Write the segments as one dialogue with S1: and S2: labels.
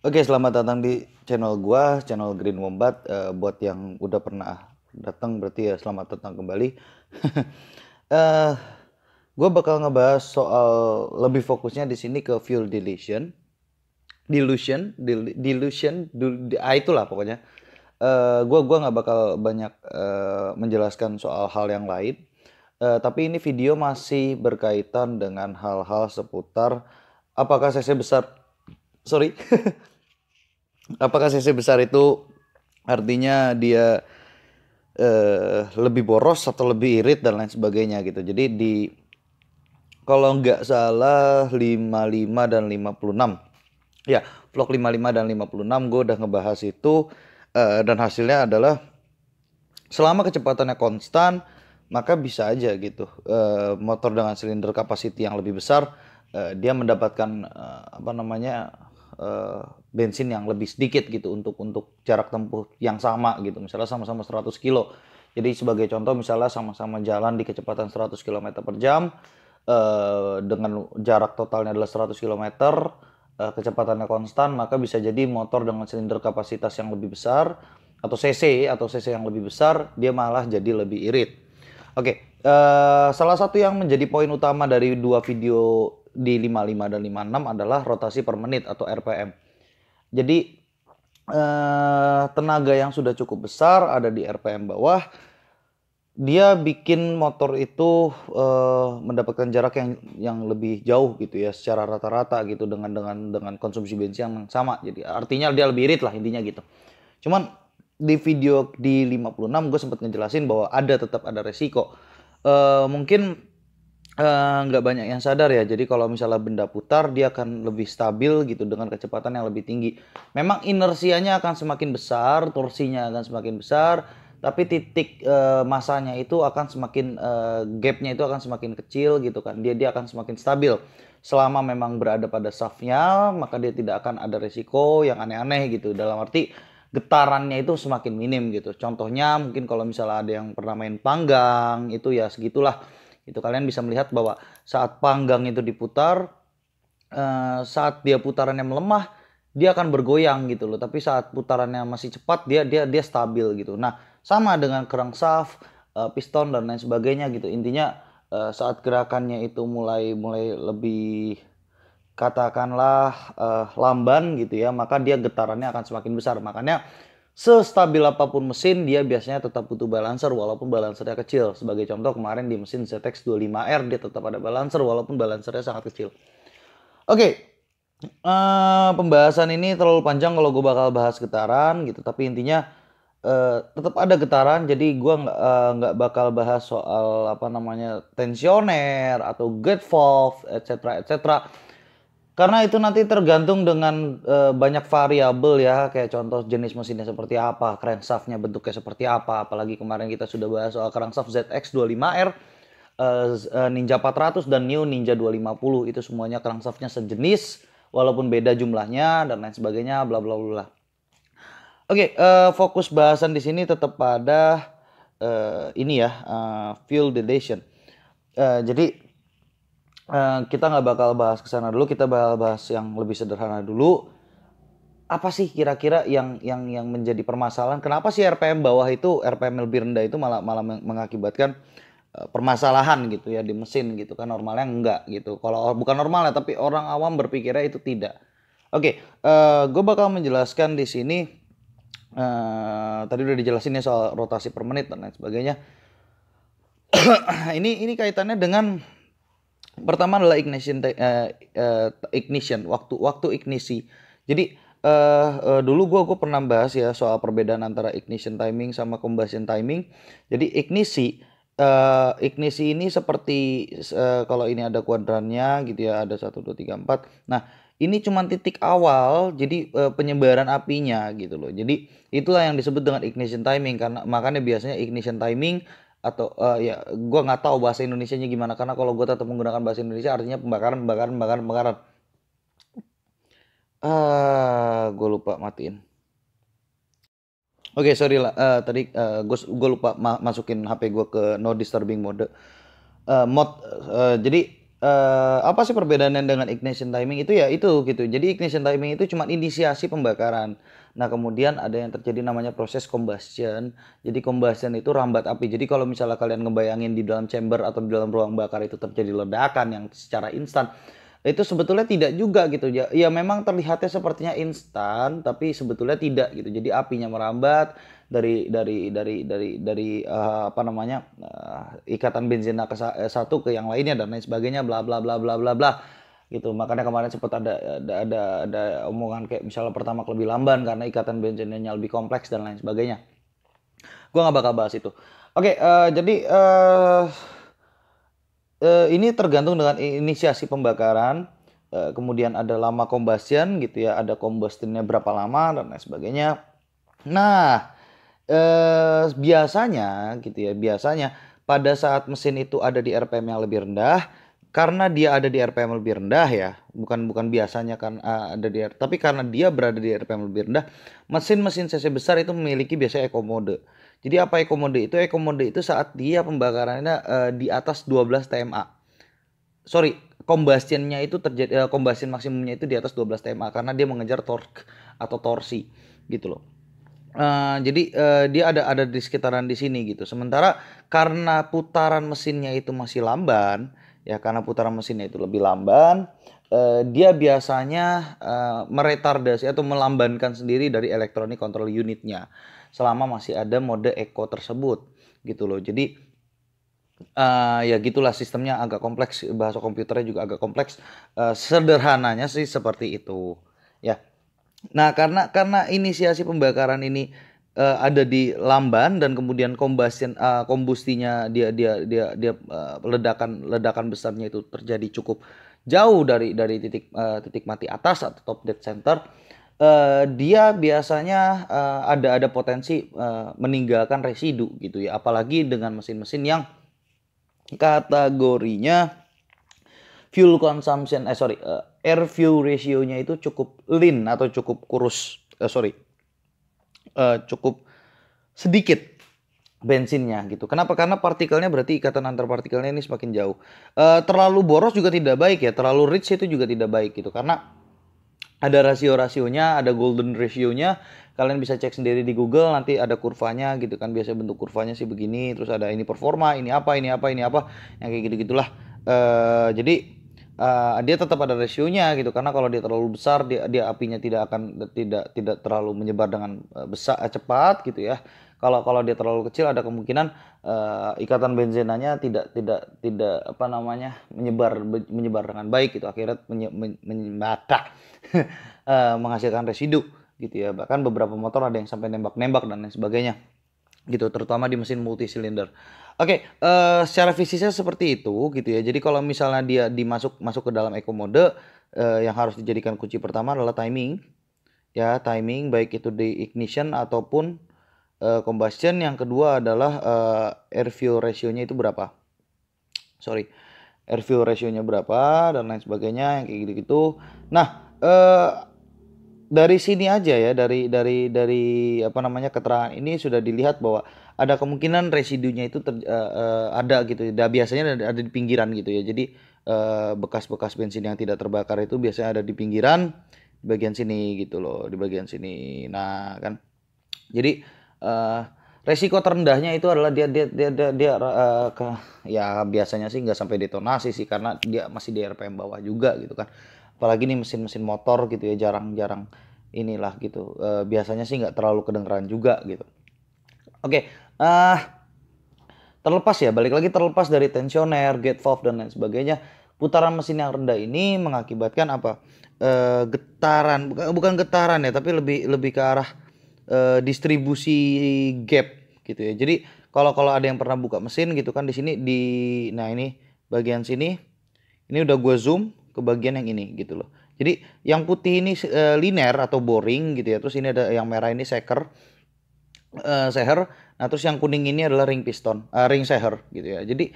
S1: Oke, selamat datang di channel gua, channel Green Wombat. Buat yang udah pernah datang berarti ya selamat datang kembali. eh gua bakal ngebahas soal lebih fokusnya di sini ke fuel delusion, itulah pokoknya. Gua nggak bakal banyak menjelaskan soal hal yang lain. Tapi ini video masih berkaitan dengan hal-hal seputar apakah CC besar, sorry, apakah CC besar itu artinya dia lebih boros atau lebih irit dan lain sebagainya gitu. Jadi di kalau nggak salah 55 dan 56. Ya, vlog 55 dan 56 gue udah ngebahas itu, dan hasilnya adalah selama kecepatannya konstan maka bisa aja gitu, motor dengan silinder capacity yang lebih besar, dia mendapatkan apa namanya, bensin yang lebih sedikit gitu untuk jarak tempuh yang sama gitu, misalnya sama-sama 100 kilo. Jadi sebagai contoh misalnya sama-sama jalan di kecepatan 100 km per jam, dengan jarak totalnya adalah 100 km, kecepatannya konstan, maka bisa jadi motor dengan silinder kapasitas yang lebih besar atau cc yang lebih besar dia malah jadi lebih irit. Oke, salah satu yang menjadi poin utama dari dua video di 55 dan 56 adalah rotasi per menit atau RPM. Jadi tenaga yang sudah cukup besar ada di RPM bawah, dia bikin motor itu mendapatkan jarak yang lebih jauh gitu ya secara rata-rata gitu dengan konsumsi bensin yang sama. Jadi artinya dia lebih irit lah intinya gitu. Cuman di video di 56 gue sempat ngejelasin bahwa tetap ada resiko. Mungkin nggak banyak yang sadar ya. Jadi kalau misalnya benda putar dia akan lebih stabil gitu dengan kecepatan yang lebih tinggi. Memang inersianya akan semakin besar, torsinya akan semakin besar, tapi titik masanya itu akan semakin, gapnya itu akan semakin kecil gitu kan. Dia akan semakin stabil. Selama memang berada pada shaftnya, maka dia tidak akan ada resiko yang aneh-aneh gitu. Dalam arti getarannya itu semakin minim gitu. Contohnya mungkin kalau misalnya ada yang pernah main panggang itu ya segitulah. Itu kalian bisa melihat bahwa saat panggang itu diputar, saat dia putarannya melemah, dia akan bergoyang gitu loh. Tapi saat putarannya masih cepat, dia stabil gitu. Nah, sama dengan crankshaft, piston dan lain sebagainya gitu. Intinya saat gerakannya itu mulai mulai lebih katakanlah lamban gitu ya, maka dia getarannya akan semakin besar. Makanya sestabil apapun mesin dia biasanya tetap butuh balancer walaupun balancernya kecil. Sebagai contoh kemarin di mesin ZX25R dia tetap ada balancer walaupun balancernya sangat kecil. Oke, pembahasan ini terlalu panjang kalau gue bakal bahas getaran gitu. Tapi intinya tetap ada getaran. Jadi gue nggak bakal bahas soal apa namanya tensioner atau gate valve, etc. etc. Karena itu nanti tergantung dengan banyak variabel ya, kayak contoh jenis mesinnya seperti apa, crankshaftnya bentuknya seperti apa. Apalagi kemarin kita sudah bahas soal crankshaft ZX25R, Ninja 400 dan New Ninja 250 itu semuanya crankshaftnya sejenis, walaupun beda jumlahnya dan lain sebagainya, bla bla bla. Oke, fokus bahasan di sini tetap pada ini ya, fuel dilation. Jadi kita nggak bakal bahas ke sana dulu, kita bakal bahas yang lebih sederhana dulu. Apa sih kira-kira yang menjadi permasalahan? Kenapa sih RPM bawah itu, RPM lebih rendah itu malah malah mengakibatkan permasalahan gitu ya di mesin gitu kan, normalnya enggak gitu. Kalau bukan normalnya tapi orang awam berpikirnya itu tidak. Oke, gue bakal menjelaskan di sini. Tadi udah dijelasin ya soal rotasi per menit dan lain sebagainya. Ini kaitannya dengan pertama adalah ignition, waktu ignisi. Jadi dulu gue pernah bahas ya soal perbedaan antara ignition timing sama combustion timing. Jadi ignisi ini seperti kalau ini ada kuadrannya gitu ya, ada 1 2 3 4. Nah, ini cuma titik awal, jadi penyebaran apinya gitu loh. Jadi itulah yang disebut dengan ignition timing, karena makanya biasanya ignition timing atau ya gue nggak tahu bahasa Indonesianya gimana, karena kalau gue tetap menggunakan bahasa Indonesia artinya pembakaran pembakaran pembakaran pembakaran. Gue lupa matiin. Oke, sorry lah, tadi gue lupa masukin HP gue ke no disturbing mode. Jadi Apa sih perbedaannya dengan ignition timing itu ya itu gitu. Jadi ignition timing itu cuma inisiasi pembakaran. Nah, kemudian ada yang terjadi namanya proses combustion. Jadi combustion itu rambat api. Jadi kalau misalnya kalian ngebayangin di dalam chamber atau di dalam ruang bakar itu terjadi ledakan yang secara instan, itu sebetulnya tidak juga gitu ya. Ya memang terlihatnya sepertinya instan, tapi sebetulnya tidak gitu. Jadi apinya merambat apa namanya ikatan benzina satu ke yang lainnya dan lain sebagainya, bla bla bla bla bla bla gitu. Makanya kemarin sempat ada omongan kayak misalnya pertama lebih lamban karena ikatan bensinnya lebih kompleks dan lain sebagainya. Gua nggak bakal bahas itu. Oke, jadi ini tergantung dengan inisiasi pembakaran, kemudian ada lama combustion gitu ya, ada combustionnya berapa lama dan lain sebagainya. Nah, biasanya gitu ya, biasanya pada saat mesin itu ada di RPM yang lebih rendah, karena dia ada di RPM lebih rendah ya, bukan bukan biasanya kan ada di tapi karena dia berada di RPM lebih rendah, mesin-mesin cc besar itu memiliki biasanya eco mode. Jadi apa eco mode itu? Eco mode itu saat dia pembakarannya di atas 12 TMA. Sorry, combustionnya itu terjadi combustion maksimumnya itu di atas 12 TMA karena dia mengejar torque atau torsi gitu loh. Jadi dia ada di sekitaran di sini gitu. Sementara karena putaran mesinnya itu masih lamban, ya karena putaran mesinnya itu lebih lamban, dia biasanya meretardasi atau melambankan sendiri dari electronic control unitnya selama masih ada mode eco tersebut gitu loh. Jadi ya gitulah sistemnya agak kompleks, bahasa komputernya juga agak kompleks. Sederhananya sih seperti itu ya. Nah, karena inisiasi pembakaran ini ada di lamban dan kemudian kombustinya ledakan ledakan besarnya itu terjadi cukup jauh dari titik mati atas atau top dead center. Dia biasanya ada potensi meninggalkan residu gitu ya, apalagi dengan mesin-mesin yang kategorinya fuel consumption air fuel ratio-nya itu cukup lean atau cukup kurus, cukup sedikit bensinnya gitu. Kenapa? Karena partikelnya berarti ikatan antar partikelnya ini semakin jauh. Terlalu boros juga tidak baik ya, terlalu rich itu juga tidak baik gitu. Karena ada rasio-rasionya, ada golden ratio-nya. Kalian bisa cek sendiri di Google, nanti ada kurvanya gitu kan. Biasanya bentuk kurvanya sih begini, terus ada ini performa, ini apa, yang kayak gitu-gitulah. Jadi dia tetap ada rasionya gitu, karena kalau dia terlalu besar dia apinya tidak terlalu menyebar dengan besar cepat gitu ya. Kalau dia terlalu kecil ada kemungkinan ikatan benzinanya tidak apa namanya menyebar dengan baik gitu, akhirnya menghasilkan residu gitu ya. Bahkan beberapa motor ada yang sampai nembak-nembak dan lain sebagainya gitu, terutama di mesin multisilinder. Oke, secara fisiknya seperti itu gitu ya. Jadi kalau misalnya dia masuk ke dalam eco mode, yang harus dijadikan kunci pertama adalah timing. Ya, timing baik itu di ignition ataupun combustion. Yang kedua adalah air fuel ratio-nya itu berapa. Air fuel ratio-nya berapa dan lain sebagainya yang kayak gitu-gitu. Nah, dari sini aja ya, dari apa namanya keterangan ini sudah dilihat bahwa ada kemungkinan residunya itu ada gitu. Biasanya ada di pinggiran gitu ya. Jadi bekas-bekas bensin yang tidak terbakar itu biasanya ada di pinggiran, di bagian sini gitu loh, di bagian sini. Nah, kan. Jadi resiko terendahnya itu adalah dia ya biasanya sih nggak sampai detonasi sih, karena dia masih di RPM bawah juga gitu kan. Apalagi nih mesin-mesin motor gitu ya, jarang-jarang inilah gitu. Biasanya sih nggak terlalu kedengeran juga gitu. Oke, terlepas dari tensioner, gate valve dan lain sebagainya, putaran mesin yang rendah ini mengakibatkan apa? Getaran, bukan getaran ya, tapi lebih ke arah distribusi gap gitu ya. Jadi kalau ada yang pernah buka mesin gitu kan, di sini nah ini bagian sini, ini udah gue zoom ke bagian yang ini gitu loh. Jadi yang putih ini linear atau boring gitu ya. Terus ini ada yang merah ini seher. Nah, terus yang kuning ini adalah ring piston, ring seher gitu ya. Jadi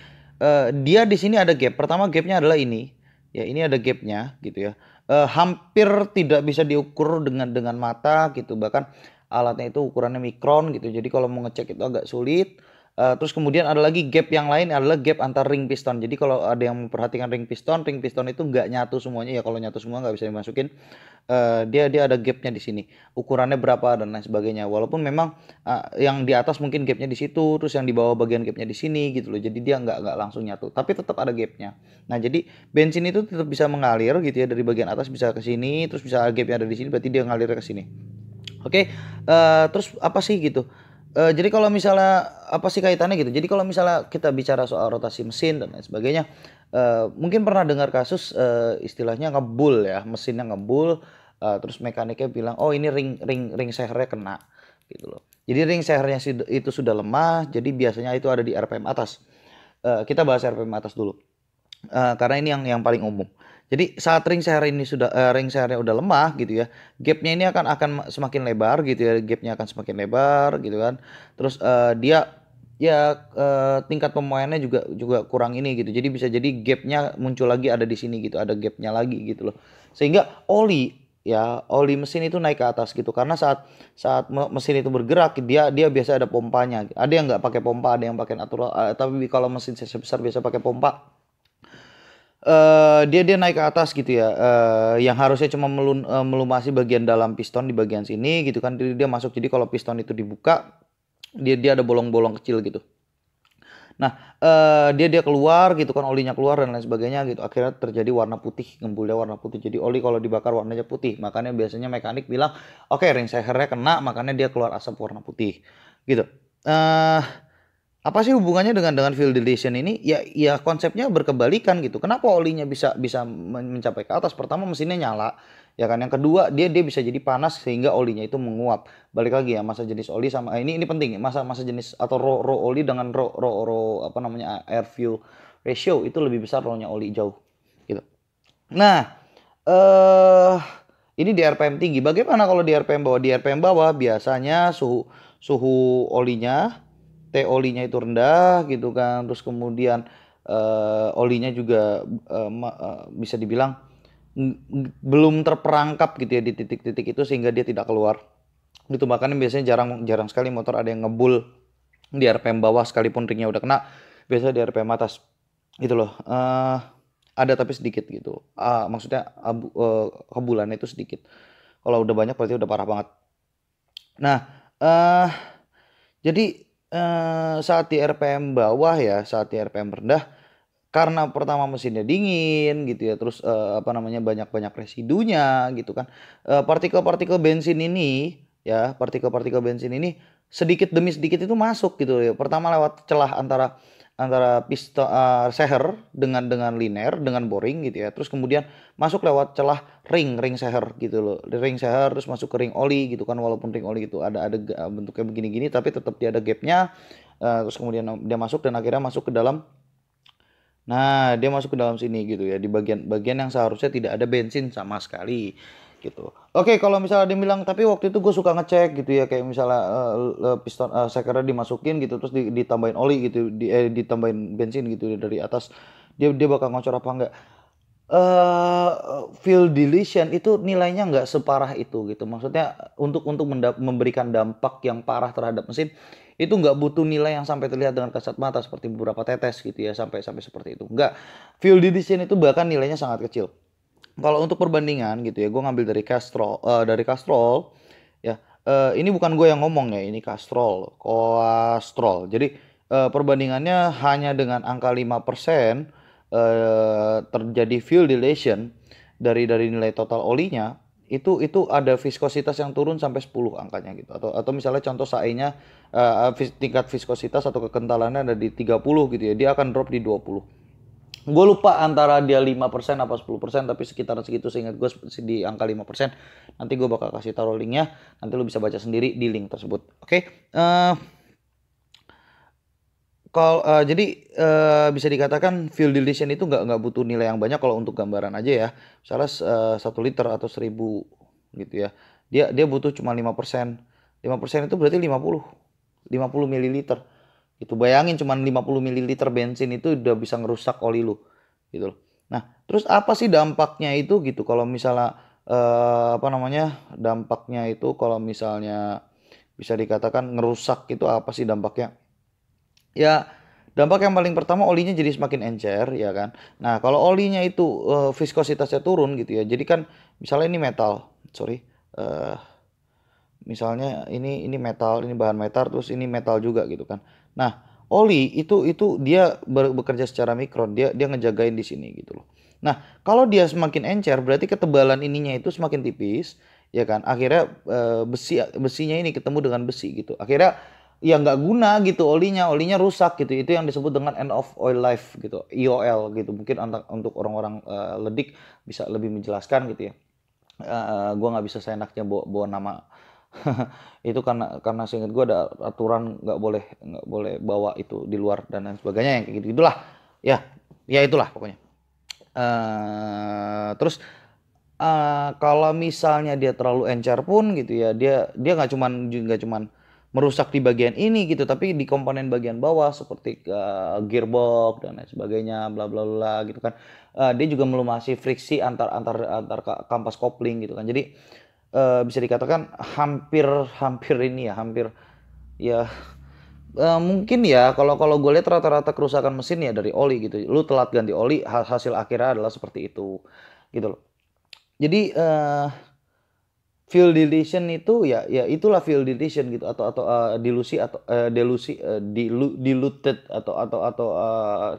S1: dia di sini ada gap. Pertama gapnya adalah ini. Ya, ini ada gapnya gitu ya. Hampir tidak bisa diukur dengan mata gitu. Bahkan alatnya itu ukurannya mikron gitu. Jadi kalau mau ngecek itu agak sulit. Terus kemudian ada lagi gap yang lain adalah gap antar ring piston. Jadi kalau ada yang memperhatikan ring piston itu nggak nyatu semuanya ya. Kalau nyatu semua nggak bisa dimasukin. Dia ada gapnya di sini. Ukurannya berapa dan lain sebagainya. Walaupun memang yang di atas mungkin gapnya di situ, terus yang di bawah bagian gapnya di sini gitu loh. Jadi dia nggak langsung nyatu. Tapi tetap ada gapnya. Nah jadi bensin itu tetap bisa mengalir gitu ya dari bagian atas bisa ke sini, terus bisa gapnya ada di sini, berarti dia ngalir ke sini. Oke, terus apa sih gitu? Jadi kalau misalnya apa sih kaitannya gitu? Jadi kalau misalnya kita bicara soal rotasi mesin dan lain sebagainya, mungkin pernah dengar kasus istilahnya ngebul ya, mesinnya ngebul, terus mekaniknya bilang, oh ini ring sehernya kena, gitu loh. Jadi ring sehernya itu sudah lemah, jadi biasanya itu ada di RPM atas. Kita bahas RPM atas dulu. Karena ini yang paling umum. Jadi saat ring seher ini sudah ring sehernya udah lemah gitu ya, gapnya ini akan semakin lebar gitu ya, gapnya akan semakin lebar gitu kan. Terus dia ya tingkat pemuaiannya juga kurang ini gitu. Jadi bisa jadi gapnya muncul lagi ada di sini gitu, ada gapnya lagi gitu loh. Sehingga oli mesin itu naik ke atas gitu karena saat saat mesin itu bergerak dia biasa ada pompanya. Ada yang nggak pakai pompa, ada yang pakai natural. Tapi kalau mesin cc besar biasa pakai pompa. Dia naik ke atas gitu ya, yang harusnya cuma melumasi bagian dalam piston di bagian sini gitu kan, dia masuk. Jadi kalau piston itu dibuka, dia ada bolong-bolong kecil gitu. Nah, dia keluar gitu kan, olinya keluar dan lain sebagainya gitu. Akhirnya terjadi warna putih, ngembulnya warna putih. Jadi oli kalau dibakar warnanya putih. Makanya biasanya mekanik bilang, oke ring sehernya kena, makanya dia keluar asap warna putih gitu. Eh apa sih hubungannya dengan field dilation ini? Ya konsepnya berkebalikan gitu. Kenapa olinya bisa bisa mencapai ke atas? Pertama mesinnya nyala, ya kan. Yang kedua dia bisa jadi panas sehingga olinya itu menguap. Balik lagi ya masa jenis oli sama ini penting. Masa jenis atau raw oli dengan raw apa namanya air fuel ratio itu lebih besar raw-nya oli jauh gitu. Nah, eh ini di RPM tinggi. Bagaimana kalau di RPM bawah? Di RPM bawah biasanya suhu suhu olinya T olinya itu rendah gitu kan. Terus kemudian olinya juga bisa dibilang belum terperangkap gitu ya di titik-titik itu sehingga dia tidak keluar. Gitu makanya biasanya jarang jarang sekali motor ada yang ngebul di RPM bawah sekalipun ringnya udah kena. Biasanya di RPM atas gitu loh. Ada tapi sedikit gitu. Maksudnya kebulannya itu sedikit. Kalau udah banyak berarti udah parah banget. Nah, eh jadi saat di RPM bawah ya, saat di RPM rendah, karena pertama mesinnya dingin gitu ya, terus apa namanya banyak-banyak residunya gitu kan. Partikel-partikel bensin ini ya, partikel-partikel bensin ini sedikit demi sedikit itu masuk gitu ya. Pertama lewat celah antara antara piston seher dengan linear dengan boring gitu ya. Terus kemudian masuk lewat celah ring seher gitu loh. Ring seher terus masuk ke ring oli gitu kan, walaupun ring oli itu ada bentuknya begini-gini tapi tetap dia ada gapnya. Terus kemudian dia masuk dan akhirnya masuk ke dalam. Nah, dia masuk ke dalam sini gitu ya, di bagian-bagian yang seharusnya tidak ada bensin sama sekali gitu. Oke, kalau misalnya dia bilang, tapi waktu itu gue suka ngecek gitu ya, kayak misalnya piston sekernya dimasukin gitu, terus ditambahin oli gitu, ditambahin bensin gitu dari atas, dia dia bakal ngocor apa enggak? Fuel deletion itu nilainya nggak separah itu gitu. Maksudnya untuk memberikan dampak yang parah terhadap mesin itu nggak butuh nilai yang sampai terlihat dengan kasat mata seperti beberapa tetes gitu ya sampai sampai seperti itu. Nggak. Fuel deletion itu bahkan nilainya sangat kecil. Kalau untuk perbandingan gitu ya, gue ngambil dari Castrol ya. Ini bukan gue yang ngomong ya, ini Castrol. Jadi perbandingannya hanya dengan angka 5% terjadi fuel dilation dari nilai total olinya itu ada viskositas yang turun sampai 10 angkanya gitu atau misalnya contoh SAE-nya tingkat viskositas atau kekentalannya ada di 30 gitu ya, dia akan drop di 20. Gue lupa antara dia 5% apa 10%, tapi sekitar segitu seingat gue di angka 5%. Nanti gue bakal kasih taruh linknya, nanti lu bisa baca sendiri di link tersebut. Oke. Kalau jadi bisa dikatakan fuel dilution itu nggak butuh nilai yang banyak kalau untuk gambaran aja ya. Misalnya 1 liter atau 1000 gitu ya. Dia butuh cuma 5%. 5% itu berarti 50 mililiter. Itu bayangin cuma 50 mililiter bensin itu udah bisa ngerusak oli lu gitu loh. Nah, terus apa sih dampaknya itu gitu kalau misalnya apa namanya? Dampaknya itu kalau misalnya bisa dikatakan ngerusak itu apa sih dampaknya? Ya, dampak yang paling pertama olinya jadi semakin encer, ya kan. Nah, kalau olinya itu viskositasnya turun gitu ya. Jadi kan misalnya ini metal, sorry, eh misalnya ini metal, ini bahan metal, terus ini metal juga gitu kan. Nah, oli itu dia bekerja secara mikron, dia dia ngejagain di sini gitu loh. Nah, kalau dia semakin encer, berarti ketebalan ininya itu semakin tipis, ya kan. Akhirnya besinya ini ketemu dengan besi gitu. Akhirnya ya nggak guna gitu olinya rusak gitu. Itu yang disebut dengan end of oil life gitu, EOL gitu. Mungkin untuk orang-orang ledik bisa lebih menjelaskan gitu ya. Gua nggak bisa seenaknya bawa, bawa nama itu karena seingat gue ada aturan nggak boleh bawa itu di luar dan lain sebagainya yang kayak gitu gitulah ya, ya itulah pokoknya. Terus kalau misalnya dia terlalu encer pun gitu ya, dia dia nggak cuman merusak di bagian ini gitu, tapi di komponen bagian bawah seperti gearbox dan lain sebagainya, bla bla bla gitu kan. Dia juga melumasi friksi antar antar antar kampas kopling gitu kan. Jadi bisa dikatakan hampir hampir ini ya, hampir ya mungkin ya kalau kalau gue lihat rata-rata kerusakan mesin ya dari oli gitu. Lu telat ganti oli, hasil akhirnya adalah seperti itu gitu loh. Jadi fuel dilution itu ya ya itulah fuel dilution gitu atau dilusi atau diluted atau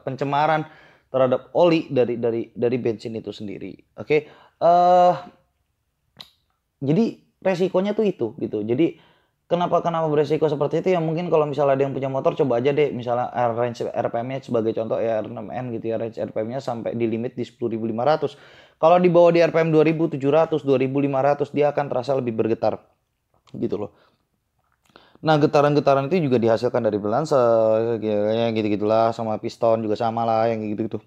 S1: pencemaran terhadap oli dari bensin itu sendiri. Oke. Jadi resikonya tuh itu gitu. Jadi kenapa kenapa beresiko seperti itu ya, mungkin kalau misalnya ada yang punya motor coba aja deh misalnya range RPM-nya sebagai contoh ya R6N gitu ya, range RPM-nya sampai di limit di 10.500. Kalau dibawa di RPM 2.700, 2.500 dia akan terasa lebih bergetar gitu loh. Nah, getaran-getaran itu juga dihasilkan dari balancer ya gitu-gitulah, sama piston juga sama lah yang gitu-gitu.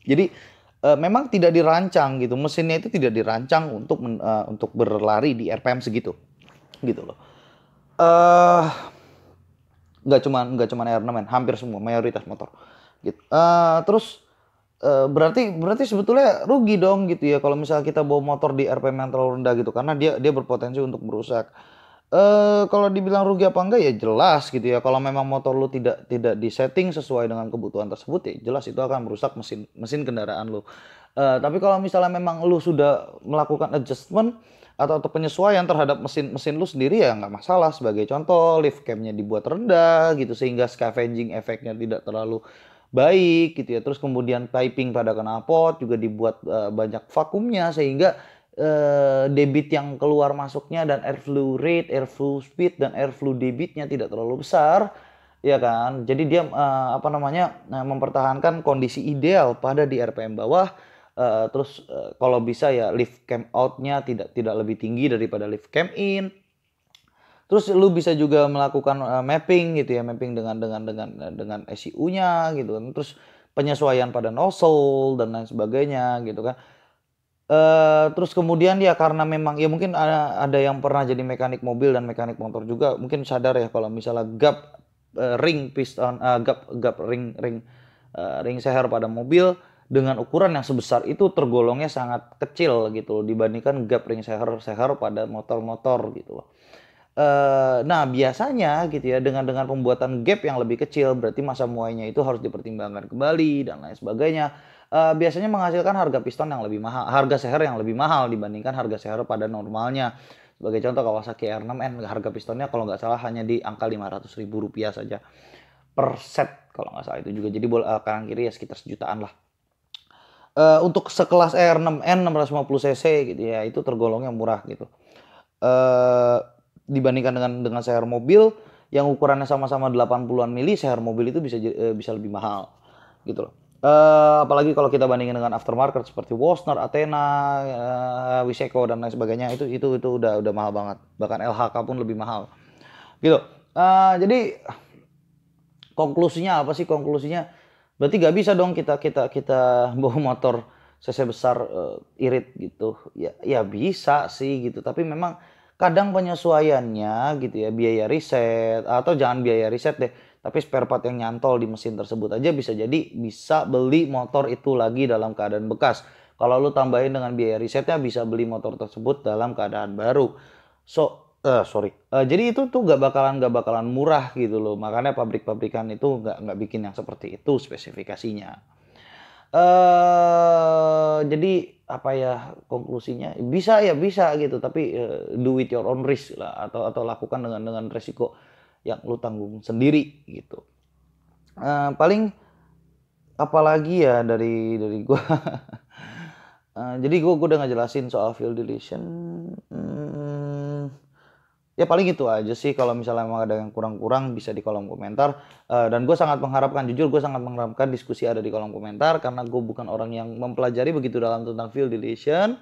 S1: Jadi memang tidak dirancang gitu, mesinnya itu tidak dirancang untuk berlari di RPM segitu gitu loh. eh nggak cuman R6 hampir semua mayoritas motor gitu. Terus berarti berarti sebetulnya rugi dong gitu ya kalau misalnya kita bawa motor di RPM yang terlalu rendah gitu, karena dia dia berpotensi untuk merusak. Kalau dibilang rugi apa enggak ya jelas gitu ya, kalau memang motor lu tidak tidak disetting sesuai dengan kebutuhan tersebut ya jelas itu akan merusak mesin mesin kendaraan lu. Tapi kalau misalnya memang lu sudah melakukan adjustment atau penyesuaian terhadap mesin lu sendiri ya nggak masalah. Sebagai contoh lift cam-nya dibuat rendah gitu sehingga scavenging efeknya tidak terlalu baik gitu ya. Terus kemudian piping pada knalpot juga dibuat banyak vakumnya sehingga debit yang keluar masuknya dan airflow rate, airflow speed dan airflow debitnya tidak terlalu besar, ya kan. Jadi dia apa namanya mempertahankan kondisi ideal pada di RPM bawah. Terus kalau bisa ya lift cam outnya tidak lebih tinggi daripada lift cam in. Terus lu bisa juga melakukan mapping gitu ya, mapping dengan ECU-nya gitu kan. Terus penyesuaian pada nozzle dan lain sebagainya gitu kan. Terus kemudian ya karena memang ya mungkin ada yang pernah jadi mekanik mobil dan mekanik motor juga mungkin sadar ya kalau misalnya gap ring piston, gap gap ring seher pada mobil dengan ukuran yang sebesar itu tergolongnya sangat kecil gitu loh dibandingkan gap ring seher pada motor-motor gitu loh. Nah biasanya gitu ya dengan pembuatan gap yang lebih kecil berarti masa muainya itu harus dipertimbangkan kembali dan lain sebagainya. Biasanya menghasilkan harga piston yang lebih mahal, harga seher yang lebih mahal dibandingkan harga seher pada normalnya. Sebagai contoh Kawasaki R6N harga pistonnya kalau nggak salah hanya di angka 500.000 rupiah saja per set kalau nggak salah itu juga. Jadi kanan kiri ya sekitar sejutaan lah. Untuk sekelas R6N 650 cc gitu ya itu tergolongnya murah gitu. Eh Dibandingkan dengan seher mobil yang ukurannya sama-sama 80-an mili, seher mobil itu bisa lebih mahal gitu loh. Apalagi kalau kita bandingin dengan aftermarket seperti Wasner, Athena, Wiseco dan lain sebagainya itu udah mahal banget. Bahkan LHK pun lebih mahal. Gitu. Jadi konklusinya apa sih? Konklusinya berarti gak bisa dong kita bawa motor cc besar irit gitu. Ya ya bisa sih gitu, tapi memang kadang penyesuaiannya gitu ya, biaya riset atau jangan biaya riset deh, tapi spare part yang nyantol di mesin tersebut aja bisa jadi bisa beli motor itu lagi dalam keadaan bekas. Kalau lu tambahin dengan biaya risetnya bisa beli motor tersebut dalam keadaan baru. So Sorry. Jadi itu tuh nggak bakalan murah gitu loh. Makanya pabrik-pabrikan itu nggak bikin yang seperti itu spesifikasinya. Jadi apa ya konklusinya? Bisa ya bisa gitu, tapi do with your own risk lah, atau lakukan dengan resiko yang lu tanggung sendiri gitu. Paling apalagi ya dari gua. Jadi gua udah ngejelasin soal field deletion. Hmm, Ya paling itu aja sih, kalau misalnya memang ada yang kurang-kurang bisa di kolom komentar. Dan gue sangat mengharapkan, jujur gue sangat mengharapkan diskusi ada di kolom komentar, karena gue bukan orang yang mempelajari begitu dalam tentang field deletion.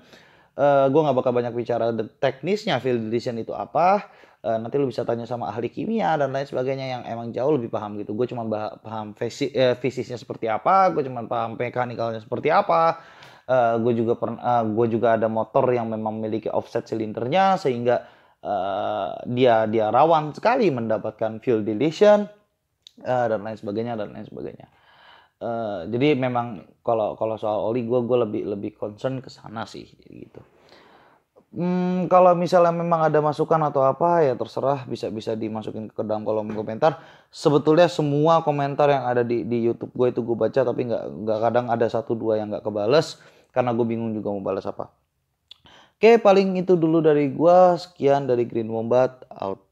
S1: Gue nggak bakal banyak bicara teknisnya field deletion itu apa. Nanti lu bisa tanya sama ahli kimia dan lain sebagainya yang emang jauh lebih paham gitu. Gue cuma paham fisiknya seperti apa, gue cuma paham mekanikalnya seperti apa. Gue juga ada motor yang memang memiliki offset silindernya, sehingga dia rawan sekali mendapatkan fuel deletion, dan lain sebagainya dan lain sebagainya. Jadi memang kalau soal oli gue lebih concern ke sana sih gitu. Kalau misalnya memang ada masukan atau apa ya terserah, bisa dimasukin ke dalam kolom komentar. Sebetulnya semua komentar yang ada di YouTube gue itu gue baca, tapi nggak kadang ada satu dua yang nggak kebales karena gue bingung juga mau balas apa. Oke, paling itu dulu dari gua. Sekian dari Green Wombat, out.